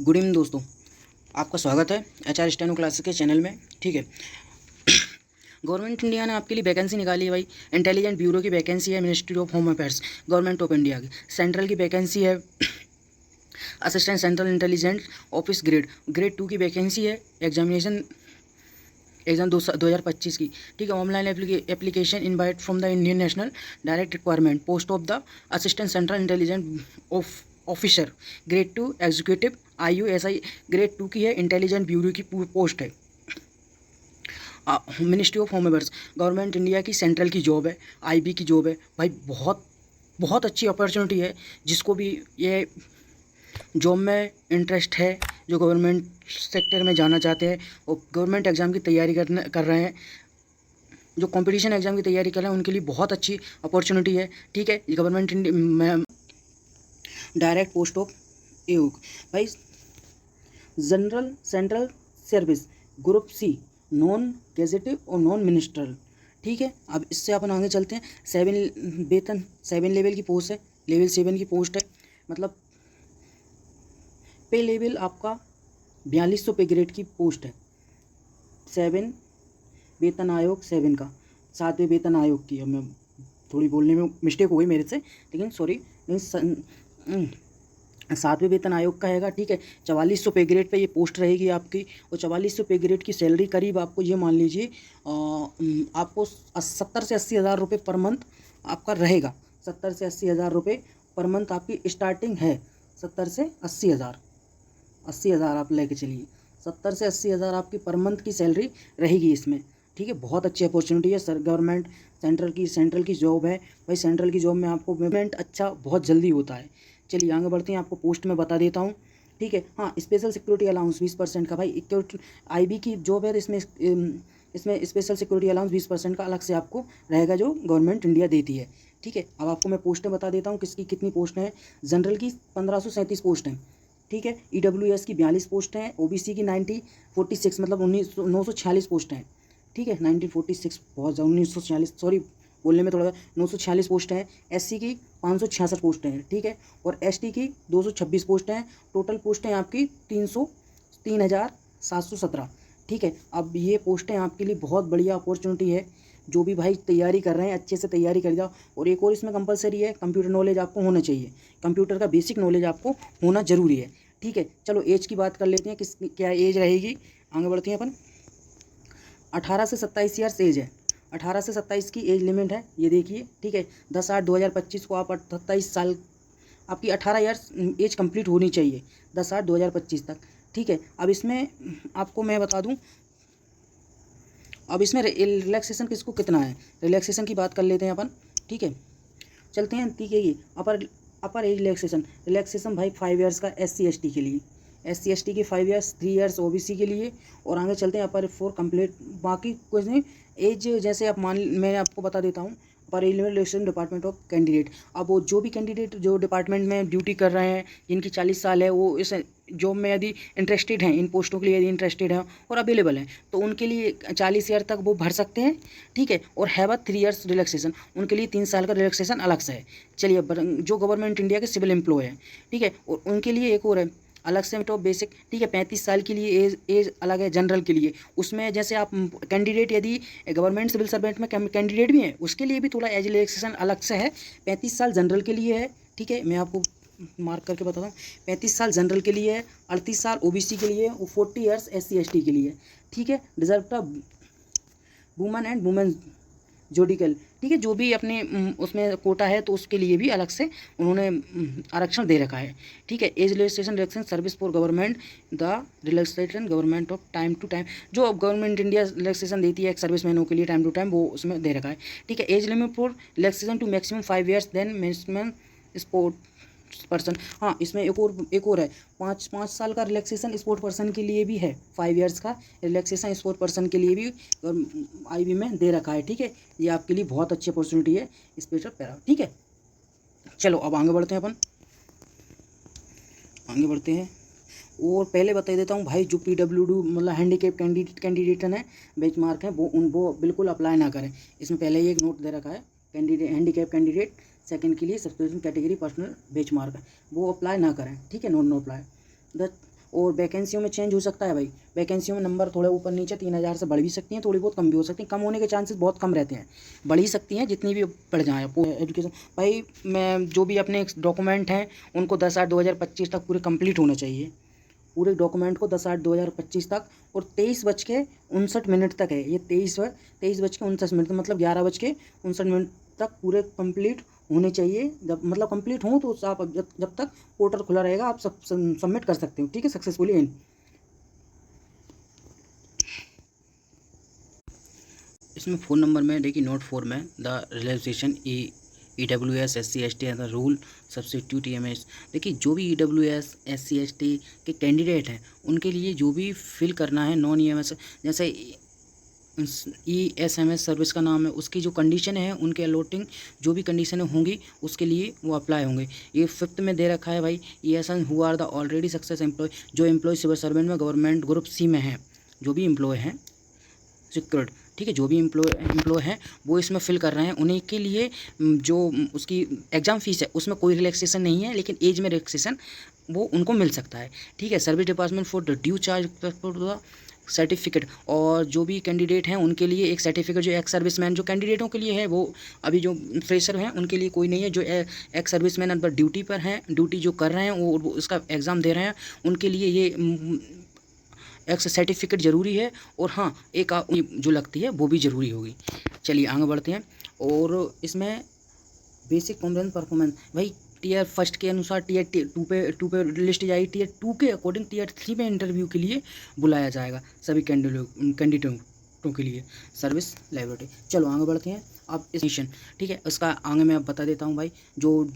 Good evening दोस्तों, आपका स्वागत है HR स्टेनो क्लासेस के चैनल में। ठीक है, गवर्नमेंट इंडिया ने आपके लिए वैकेंसी निकाली है भाई। इंटेलिजेंट ब्यूरो की वैकेंसी है, ministry of home affairs, government of India की। सेंट्रल की वैकेंसी है assistant central intelligence office grade 2 की वैकेंसी है। एग्जाम 2025 की। ठीक है, online application invite from the Indian national direct requirement post of the assistant central intelligent officer grade 2 executive IUSI grade 2 की है। इंटेलिजेंट ब्यूरो की पोस्ट है। Ministry of home affairs, government India की central की job है, IB की job है भाई। बहुत बहुत अच्छी अपॉर्चुनिटी है। जिसको भी ये जॉब में इंटरेस्ट है, जो गवर्नमेंट सेक्टर में जाना चाहते हैं और गवर्नमेंट एग्ज़ाम की तैयारी कर रहे हैं, जो कंपटीशन एग्ज़ाम की तैयारी कर रहे हैं, उनके लिए बहुत अच्छी अपॉर्चुनिटी है। ठीक है, गवर्नमेंट में डायरेक्ट पोस्ट ऑफ EOC भाई। General central service group C, non gazetted और नॉन मिनिस्ट्रल। ठीक है, अब इससे अपन आगे चलते हैं। 7 लेवल की पोस्ट है, लेवल 7 की पोस्ट है। मतलब पे लेवल आपका 4200 पे ग्रेड की पोस्ट है। 7 वेतन आयोग 7 का, 7वें वेतन आयोग की। अब मैं थोड़ी बोलने में मिस्टेक हो गई मेरे से, लेकिन सॉरी। 7वें वेतन आयोग का हैगा। ठीक है, 4400 पे ग्रेड पे ये पोस्ट रहेगी आपकी। और 4400 पे ग्रेड की सैलरी करीब आपको ये मान लीजिए आपको 70 से 80 हज़ार रुपये पर मंथ आपका रहेगा। 70 से 80 हज़ार रुपये पर मंथ आपकी स्टार्टिंग है। 70 से 80 हज़ार, 80 हज़ार आप लेके चलिए। 70 से 80 हज़ार आपकी पर मंथ की सैलरी रहेगी इसमें। ठीक है, बहुत अच्छी अपॉर्चुनिटी है सर। गवर्नमेंट सेंट्रल की जॉब है भाई। सेंट्रल की जॉब में आपको पेमेंट अच्छा बहुत जल्दी होता है। चलिए आगे बढ़ते हैं, आपको पोस्ट में बता देता हूँ। ठीक है, हाँ, स्पेशल सिक्योरिटी अलाउंस 20% का भाई। IB की जॉब है, इसमें स्पेशल सिक्योरिटी अलाउंस 20% का अलग से आपको रहेगा, जो गवर्नमेंट इंडिया देती है। ठीक है, अब आपको मैं पोस्टें बता देता हूँ किसकी कितनी पोस्ट हैं। जनरल की 1537 पोस्ट हैं। ठीक है, EWS की 42 पोस्ट हैं। OBC की 46 मतलब 946 पोस्ट हैं। ठीक है, 1946 बहुत ज़्यादा, 1946 सॉरी बोलने में थोड़ा 946 पोस्ट हैं। SC की 566 पोस्टें हैं। ठीक है, और ST की 226 पोस्टें हैं। टोटल पोस्टें आपकी 3,717। ठीक है, अब ये पोस्टें आपके लिए बहुत बढ़िया अपॉर्चुनिटी है। जो भी भाई तैयारी कर रहे हैं, अच्छे से तैयारी कर जाओ। और एक और इसमें कंपलसरी है, कंप्यूटर नॉलेज आपको होना चाहिए। कंप्यूटर का बेसिक नॉलेज आपको होना ज़रूरी है। ठीक है, चलो एज की बात कर लेते हैं, क्या एज रहेगी। आगे बढ़ते हैं अपन। 18 से 27 ईयर्स एज है। 18 से 27 की एज लिमिट है, ये देखिए। ठीक है, 10/8/2025 को आप 27 साल आपकी 18 ईयर्स एज कंप्लीट होनी चाहिए 10/8/2025 तक। ठीक है, अब इसमें आपको मैं बता दूं, अब इसमें रिलैक्सेशन किसको कितना है, रिलैक्सेशन की बात कर लेते हैं अपन। ठीक है, चलते हैं। ठीक है, अपर एज रिलैक्सेशन भाई 5 ईयर्स का SC/ST के लिए। SC/ST के 5 ईयर्स, 3 ईयर्स OBC के लिए। और आगे चलते हैं अपर फॉर कंप्लीट। बाकी कुछ नहीं, एज जैसे आप मैं आपको बता देता हूँ। अपर as relaxation department of candidate. अब वो जो भी कैंडिडेट जो डिपार्टमेंट में ड्यूटी कर रहे हैं, जिनकी 40 साल है, वो इस जॉब में यदि इंटरेस्टेड हैं, इन पोस्टों के लिए यदि इंटरेस्टेड हैं और अवेलेबल हैं, तो उनके लिए 40 ईयर तक वो भर सकते हैं। ठीक है, और हैव 3 ईयर्स रिलैक्सेशन, उनके लिए 3 साल का रिलैक्सेशन अलग से है। चलिए, जो गवर्नमेंट इंडिया के सिविल एम्प्लॉय हैं, ठीक है, और उनके लिए एक और है अलग से टॉप बेसिक। ठीक है, 35 साल के लिए एज अलग है जनरल के लिए। उसमें जैसे आप कैंडिडेट यदि गवर्नमेंट सिविल सर्वेंट में कैंडिडेट भी हैं, उसके लिए भी थोड़ा एज रिलैक्सेशन अलग से है। 35 साल जनरल के लिए है। ठीक है, मैं आपको मार्क करके बताता हूँ। 35 साल जनरल के लिए है, 38 साल OBC के लिए और 40 ईयर्स SC/ST के लिए। ठीक है, रिजर्व वुमेन एंड वुमेन जोडिकल। ठीक है, जो भी अपने उसमें कोटा है, तो उसके लिए भी अलग से उन्होंने आरक्षण दे रखा है। ठीक है, age relaxation service for government, the relaxation government of time to time, जो गवर्नमेंट इंडिया रिलैक्सेशन देती है एक सर्विस मैनों के लिए टाइम टू टाइम, वो उसमें दे रखा है। ठीक है, age limit for relaxation to maximum 5 years then maximum sport person. हाँ, इसमें एक और है, 5 साल का रिलैक्सेशन स्पोर्ट पर्सन के लिए भी है। 5 ईयर्स का रिलैक्सेशन स्पोर्ट पर्सन के लिए भी IB में दे रखा है। ठीक है, ये आपके लिए बहुत अच्छी अपॉर्चुनिटी है स्पेशल पैरा। ठीक है, चलो अब आगे बढ़ते हैं अपन, आगे बढ़ते हैं। और पहले बता देता हूँ भाई, जो PWD मतलब हैंडीकैप कैंडिडेट हैं, बेंचमार्क हैं, वो बिल्कुल अप्लाई ना करें। इसमें पहले ही एक नोट दे रखा है, हैंडीकैप कैंडिडेट सेकंड के लिए सब्सक्रिप्शन कैटेगरी पर्सनल बेंचमार्क, वो अप्लाई ना करें। ठीक है, नो अप्लाई। द और वैकेंसियों में चेंज हो सकता है भाई, वैकेंसियों में नंबर थोड़े ऊपर नीचे 3000 से बढ़ भी सकती हैं, थोड़ी बहुत कम भी हो सकती हैं, कम होने के चांसेस बहुत कम रहते हैं, बढ़ ही सकती हैं जितनी भी बढ़ जाए एजुकेशन। भाई मैं जो भी अपने डॉक्यूमेंट हैं उनको 10/8/2025 तक पूरे कंप्लीट होना चाहिए, पूरे डॉक्यूमेंट को 10/8/2025 तक, और 23:59 तक है ये, 23:29 मतलब 11:59 तक पूरे कंप्लीट होने चाहिए। जब मतलब कंप्लीट हों तो आप जब तक पोर्टल खुला रहेगा आप सब सबमिट कर सकते हो, ठीक है, सक्सेसफुली इन। इसमें फ़ोन नंबर में देखिए नोट 4 में the relaxation EWS SC ST age rule substitute EMS। देखिए जो भी EWS SC ST के कैंडिडेट हैं उनके लिए जो भी फिल करना है नॉन EMS, जैसे ESMS सर्विस का नाम है, उसकी जो कंडीशन है उनके अलॉटिंग जो भी कंडीशनें होंगी उसके लिए वो अप्लाई होंगे। ये 5th में दे रखा है भाई, ESN who are the already success employ, जो एम्प्लॉय सिविल सर्वेंट में गवर्नमेंट ग्रुप C में है, जो भी एम्प्लॉय हैं सिक्योर्ड, ठीक है, जो भी एम्प्लॉय हैं वो इसमें फिल कर रहे हैं, उन्हीं के लिए जो उसकी एग्ज़ाम फीस है उसमें कोई रिलैक्सेशन नहीं है, लेकिन एज में रिलैक्सेशन वो उनको मिल सकता है, ठीक है। Service department for the due charge for the certificate, और जो भी कैंडिडेट हैं उनके लिए एक सर्टिफिकेट, जो एक्स सर्विसमैन जो कैंडिडेटों के लिए है, वो अभी जो फ्रेशर हैं उनके लिए कोई नहीं है, जो एक्स सर्विसमैन अगर ड्यूटी पर हैं, ड्यूटी जो कर रहे हैं वो उसका एग्ज़ाम दे रहे हैं, उनके लिए ये एक सर्टिफिकेट ज़रूरी है, और हाँ एक जो लगती है वो भी ज़रूरी होगी। चलिए आगे बढ़ते हैं, और इसमें बेसिक कॉम्प्रेंस परफॉर्मेंस भाई टीयर 1 के अनुसार टीयर 2 पे लिस्ट जाएगी, टीयर 2 के अकॉर्डिंग टीयर 3 में इंटरव्यू के लिए बुलाया जाएगा सभी कैंडिडेटों के लिए सर्विस लाइब्रेरी। चलो आगे बढ़ते हैं। अब इस मिशन, ठीक है, उसका आगे मैं बता देता हूँ भाई, जो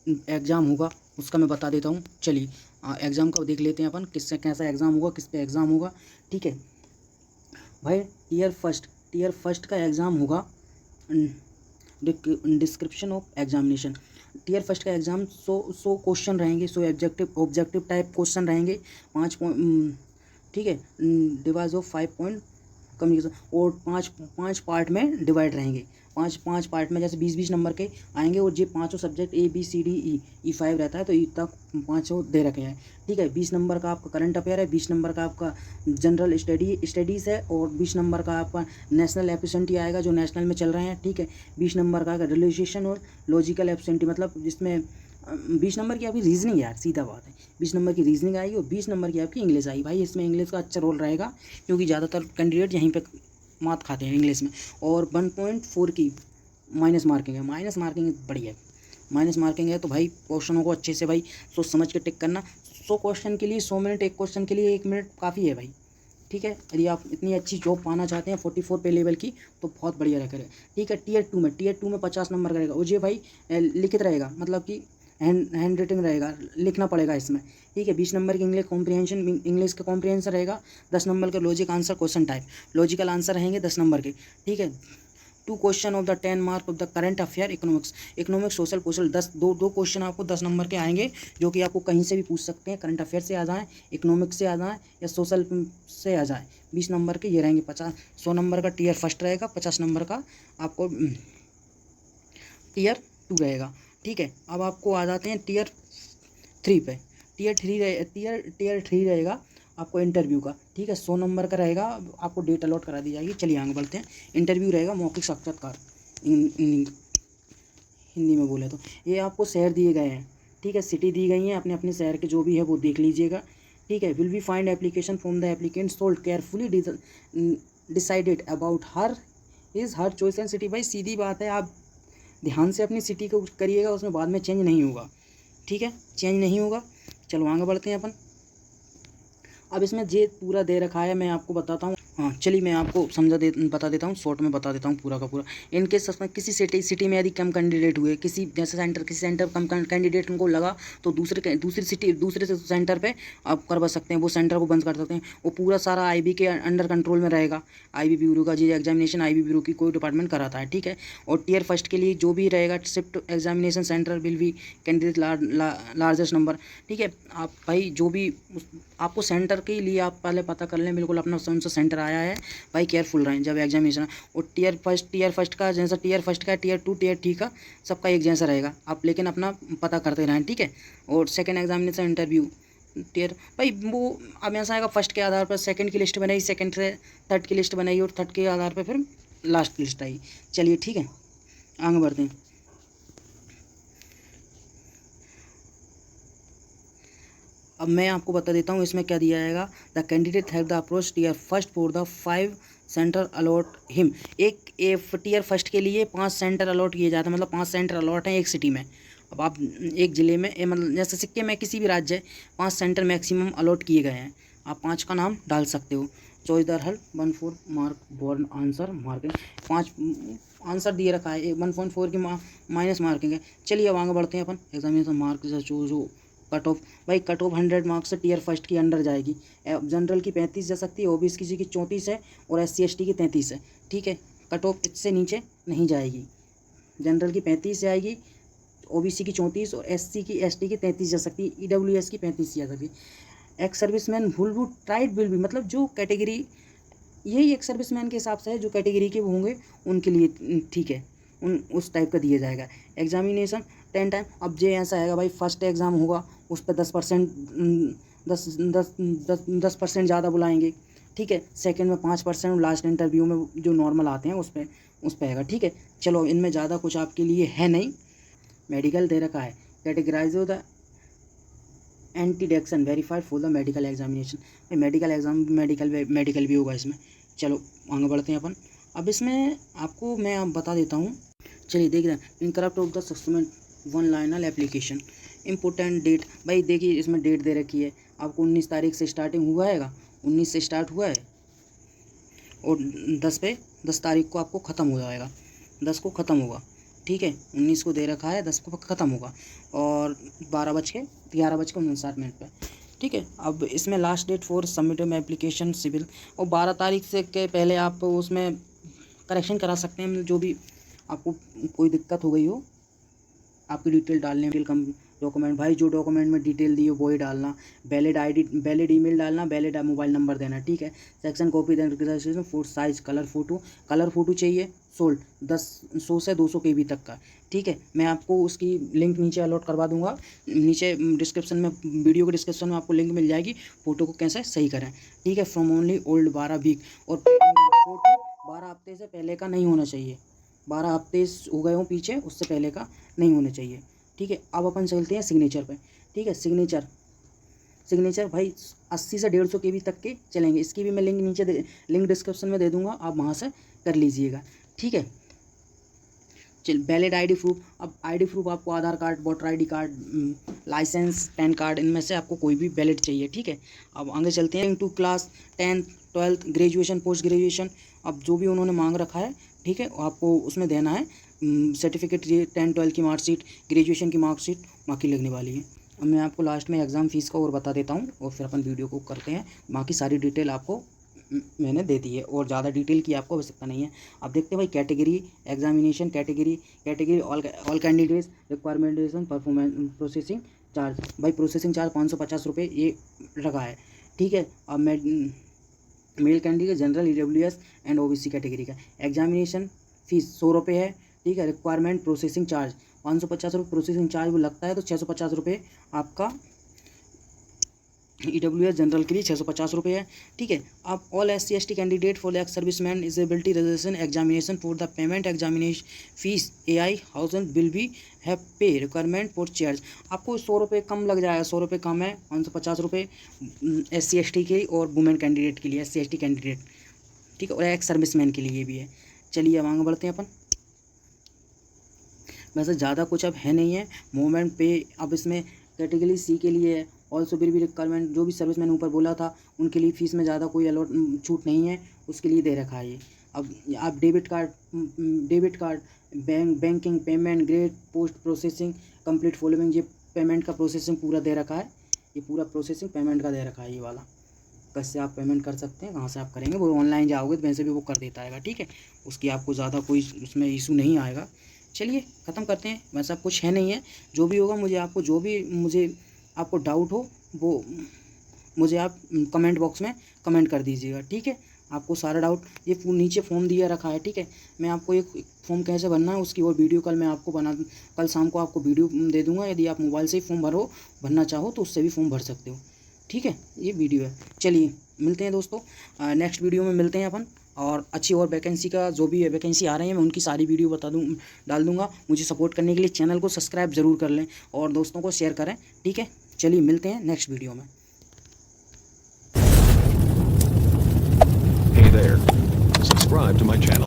एग्ज़ाम होगा उसका मैं बता देता हूँ। चलिए एग्ज़ाम का देख लेते हैं अपन, किससे कैसा एग्ज़ाम होगा, किस पे एग्ज़ाम होगा, ठीक है भाई। टीयर फर्स्ट का एग्ज़ाम होगा description of examination. Tier first का एग्ज़ाम 100 क्वेश्चन रहेंगे, 100 ऑब्जेक्टिव टाइप क्वेश्चन रहेंगे, 5 पॉइंट, ठीक है, डिवाइज ऑफ 5 पॉइंट कम्युनिकेशन, और पाँच पार्ट में डिवाइड रहेंगे, पाँच पार्ट में जैसे 20-20 नंबर के आएंगे, और ये पाँचों सब्जेक्ट ABCD E5 रहता है तो E तक पाँचों दे रखे हैं, ठीक है। 20 नंबर का आपका करंट अफेयर है, 20 नंबर का आपका जनरल स्टडीज़ है, और 20 नंबर का आपका नेशनल एफिशिएंटी आएगा जो नेशनल में चल रहे हैं, ठीक है। 20 नंबर का रिलेशेशन और लॉजिकल एफिशिएंटी, मतलब जिसमें 20 नंबर की आपकी रीजनिंग, यार सीधा बात है, 20 नंबर की रीजनिंग आएगी और 20 नंबर की आपकी इंग्लिश आएगी। भाई इसमें इंग्लिश का अच्छा रोल रहेगा क्योंकि ज़्यादातर कैंडिडेट यहीं पे मात खाते हैं इंग्लिश में। और 1.4 की माइनस मार्किंग है, माइनस मार्किंग बढ़िया है, माइनस मार्किंग है तो भाई क्वेश्चनों को अच्छे से भाई सोच समझ के टिक करना। 100 क्वेश्चन के लिए 100 मिनट, एक क्वेश्चन के लिए 1 मिनट काफ़ी है भाई, ठीक है। यदि आप इतनी अच्छी जॉब पाना चाहते हैं 44 पे लेवल की तो बहुत बढ़िया रखेगा, ठीक है। टीयर टू में 50 नंबर का रहेगा, और ये भाई लिखित रहेगा, मतलब कि हैंड राइटिंग रहेगा, लिखना पड़ेगा इसमें, ठीक है। 20 नंबर की इंग्लिश कॉम्प्रिहेंशन, इंग्लिश का कॉम्प्रिहेंशन रहेगा। 10 नंबर के logic answer question type, logical answer रहेंगे 10 नंबर के, ठीक है। 2 question of the 10 mark of the current affair economics social 2 question आपको 10 नंबर के आएंगे, जो कि आपको कहीं से भी पूछ सकते हैं, करंट अफेयर से आ जाएँ, इकोनॉमिक्स से आ जाएँ, या सोशल से आ जाए। 20 नंबर के ये रहेंगे। 100 नंबर का टीयर फर्स्ट रहेगा, 50 नंबर का आपको टीयर 2 रहेगा, ठीक है। अब आपको आ जाते हैं टीयर 3 पे। टीयर 3 रहेगा आपको इंटरव्यू का, ठीक है। 100 नंबर का रहेगा, आपको डेट अलॉट करा दी जाएगी। चलिए आगे बढ़ते हैं। इंटरव्यू रहेगा मौखिक साक्षात्कार, हिंदी में बोले तो ये आपको शहर दिए गए हैं, ठीक है, सिटी दी गई हैं, अपने अपने शहर के जो भी है वो देख लीजिएगा, ठीक है। Will be find application from the applicant sold carefully decided about her choice and city. भाई सीधी बात है, आप ध्यान से अपनी सिटी को करिएगा, उसमें बाद में चेंज नहीं होगा, ठीक है, चेंज नहीं होगा। चलो आगे बढ़ते हैं अपन। अब इसमें जे पूरा दे रखा है, मैं आपको बताता हूँ। हाँ चलिए मैं आपको बता देता हूँ, शॉर्ट में बता देता हूँ पूरा का पूरा। इनके सस्पेंस किसी सिटी में यदि कम कैंडिडेट हुए, किसी सेंटर कम कैंडिडेट उनको लगा तो दूसरे सेंटर पे आप करवा सकते हैं, वो सेंटर को बंद कर सकते हैं। वो पूरा सारा IB के अंडर कंट्रोल में रहेगा। IB ब्यूरो का जी एग्जामिनेशन IB ब्यूरो की कोई डिपार्टमेंट कराता है, ठीक है। और टीयर फर्स्ट के लिए जो भी रहेगा shift examination centre will be candidate largest number, ठीक है। आप भाई जो भी आपको सेंटर के लिए आप पहले पता कर लें बिल्कुल अपना कौन सा सेंटर आया है, भाई केयरफुल रहें जब एग्जामिनेशन। और टीयर फर्स्ट का जैसा टीयर फर्स्ट का, टीयर 2 टीयर 3 का सबका एक जैसा रहेगा, आप लेकिन अपना पता करते रहें, ठीक है। और सेकंड एग्जामिनेशन इंटरव्यू टियर भाई वो अब ऐसा आएगा, फर्स्ट के आधार पर सेकंड की लिस्ट बनाई, सेकंड से थर्ड की लिस्ट बनाई और थर्ड के आधार पर फिर लास्ट की लिस्ट आई। चलिए ठीक है, आगे बढ़ते हैं। अब मैं आपको बता देता हूँ इसमें क्या दिया जाएगा। The candidate have the approach tier first for the 5 center allot him. एक टीयर फर्स्ट के लिए 5 सेंटर अलॉट किए जाते हैं, मतलब 5 सेंटर अलॉट हैं एक सिटी में। अब आप एक ज़िले में मतलब जैसे सिक्के में किसी भी राज्य 5 सेंटर मैक्सिमम अलॉट किए गए हैं, आप 5 का नाम डाल सकते हो। चॉइस दर हल 1/4 मार्क बोर्न आंसर मार्किंग, 5 आंसर दिए रखा है, 1.4 की माइनस मार्किंग है। चलिए अब आगे बढ़ते हैं अपन। एग्जामिनेशन मार्क जो कट ऑफ, भाई कट ऑफ 100 मार्क्स से टीयर फर्स्ट की अंडर जाएगी। जनरल की 35 जा सकती है, ओबीसी की 34 है और SC ST की 33 है। ठीक है, कट ऑफ इससे नीचे नहीं जाएगी। जनरल की 35 जाएगी, ओबीसी की 34 और SC की ST की 33 जा सकती है, EWS की 35 जा सकती है। एक्स सर्विसमैन वुल ट्राइड विल भी, मतलब जो कैटेगरी, यही एक सर्विसमैन के हिसाब से है, जो कैटेगरी के होंगे उनके लिए ठीक है, उस टाइप का दिया जाएगा। एग्जामिनेशन 10 टाइम, अब जो ऐसा आएगा भाई फर्स्ट एग्ज़ाम होगा उस पर 10% 10% ज़्यादा बुलाएंगे। ठीक है, सेकंड में 5% और लास्ट इंटरव्यू में जो नॉर्मल आते हैं उस पर आएगा। ठीक है, चलो इनमें ज़्यादा कुछ आपके लिए है नहीं। मेडिकल दे रखा है, categorize the antidetection verified for the medical examination. Medical exam medical भी होगा इसमें। चलो आगे बढ़ते हैं अपन। अब इसमें आपको मैं आप बता देता हूँ। चलिए देख रहे हैं, incorrupt of the subsequent one liner application, important date. भाई देखिए इसमें डेट दे रखी है आपको, 19 तारीख से स्टार्टिंग हुआ है, 19 से स्टार्ट हुआ है और 10 तारीख को आपको ख़त्म हो जाएगा, 10 को ख़त्म होगा। ठीक है, 19 को दे रखा है, 10 को ख़त्म होगा और 11:59 पर। ठीक है, अब इसमें last date for submitting application civil, और 12 तारीख से के पहले आप उसमें करेक्शन करा सकते हैं, जो भी आपको कोई दिक्कत हो गई हो आपकी डिटेल डालने में। कम डॉक्यूमेंट, भाई जो डॉक्यूमेंट में डिटेल दी हो वही डालना, वैलिड ईमेल डालना, वैलिड मोबाइल नंबर देना। ठीक है, section copy then registration, photo size, colour photo चाहिए, सोल्ड 100 से 200 KB तक का। ठीक है, मैं आपको उसकी लिंक नीचे अलॉट करवा दूंगा, नीचे डिस्क्रिप्शन में, वीडियो के डिस्क्रिप्शन में आपको लिंक मिल जाएगी, फ़ोटो को कैसे सही करें। ठीक है, फ्रॉम ओनली ओल्ड 12 वीक, और फोटो 12 हफ्ते से पहले का नहीं होना चाहिए, 12 हफ्ते हो गए हों पीछे उससे पहले का नहीं होना चाहिए। ठीक है, अब अपन चलते हैं सिग्नेचर पे। ठीक है, सिग्नेचर भाई 80 से 150 KB तक के चलेंगे। इसकी भी मैं लिंक डिस्क्रिप्शन में दे दूंगा, आप वहाँ से कर लीजिएगा। ठीक है, चल वैलिड ID प्रूफ। अब ID प्रूफ आपको Aadhaar card, voter ID card, license, PAN card, इनमें से आपको कोई भी वैलिड चाहिए। ठीक है, अब आगे चलते हैं to class 10th 12th graduation, post graduation, अब जो भी उन्होंने मांग रखा है। ठीक है, आपको उसमें देना है सर्टिफिकेट, 10th 12th की मार्कशीट, ग्रेजुएशन की मार्कशीट बाकी लगने वाली है। अब मैं आपको लास्ट में एग्ज़ाम फ़ीस का और बता देता हूँ और फिर अपन वीडियो को करते हैं। बाकी सारी डिटेल आपको मैंने दे दी है और ज़्यादा डिटेल की आपको आवश्यकता नहीं है। अब देखते हैं भाई category examination, category all candidates requirementation performance processing charge. भाई प्रोसेसिंग चार्ज 550 रुपये ये रखा है। ठीक है, अब मैं male candidate general EWS and OBC category का एग्जामिनेशन फ़ीस 100 रुपये है। ठीक है, रिक्वायरमेंट प्रोसेसिंग चार्ज 550 रुपये प्रोसेसिंग चार्ज वो लगता है, तो 650 रुपये आपका EWS जनरल के लिए 650 रुपये है। ठीक है, अब all SC ST candidate for ex serviceman disability reservation examination for the payment examination fees AI1000 will be have पे रिक्वायरमेंट फॉर चार्ज। आपको 100 रुपये कम लग जाएगा, 100 रुपये कम है, 550 रुपये SC ST के और वुमेन कैंडिडेट के लिए, SC ST कैंडिडेट। ठीक है, और एक्स सर्विसमैन के लिए भी है। चलिए अब आगे बढ़ते हैं अपन। वैसे ज़्यादा कुछ अब है नहीं है मूवमेंट पे। अब इसमें कैटेगरी C के लिए है ऑल्सो विल बी रिक्वायरमेंट, जो भी सर्विस मैंने ऊपर बोला था उनके लिए फ़ीस में ज़्यादा कोई अलॉट छूट नहीं है, उसके लिए दे रखा है ये। अब आप debit card banking payment grade post processing complete following, ये पेमेंट का प्रोसेसिंग पूरा दे रखा है, ये पूरा प्रोसेसिंग पेमेंट का दे रखा है ये वाला। कैसे आप पेमेंट कर सकते हैं, कहाँ से आप करेंगे, वो ऑनलाइन जाओगे तो वैसे भी वो कर देता है। ठीक है, उसकी आपको ज़्यादा कोई उसमें इशू नहीं आएगा। चलिए ख़त्म करते हैं, वैसा कुछ है नहीं है। जो भी होगा मुझे आपको डाउट हो वो मुझे आप कमेंट बॉक्स में कमेंट कर दीजिएगा। ठीक है, आपको सारा डाउट, ये नीचे फॉर्म दिया रखा है। ठीक है, मैं आपको एक फॉर्म कैसे भरना है उसकी और वीडियो कल शाम को आपको वीडियो दे दूंगा। यदि आप मोबाइल से ही फॉर्म भरना चाहो तो उससे भी फॉर्म भर सकते हो। ठीक है, ये वीडियो है। चलिए मिलते हैं दोस्तों, नेक्स्ट वीडियो में मिलते हैं अपन। और अच्छी और वैकेंसी का जो भी वैकेंसी आ रही है मैं उनकी सारी वीडियो डाल दूंगा। मुझे सपोर्ट करने के लिए चैनल को सब्सक्राइब ज़रूर कर लें और दोस्तों को शेयर करें। ठीक है, चलिए मिलते हैं नेक्स्ट वीडियो में। Hey there. Subscribe to my channel.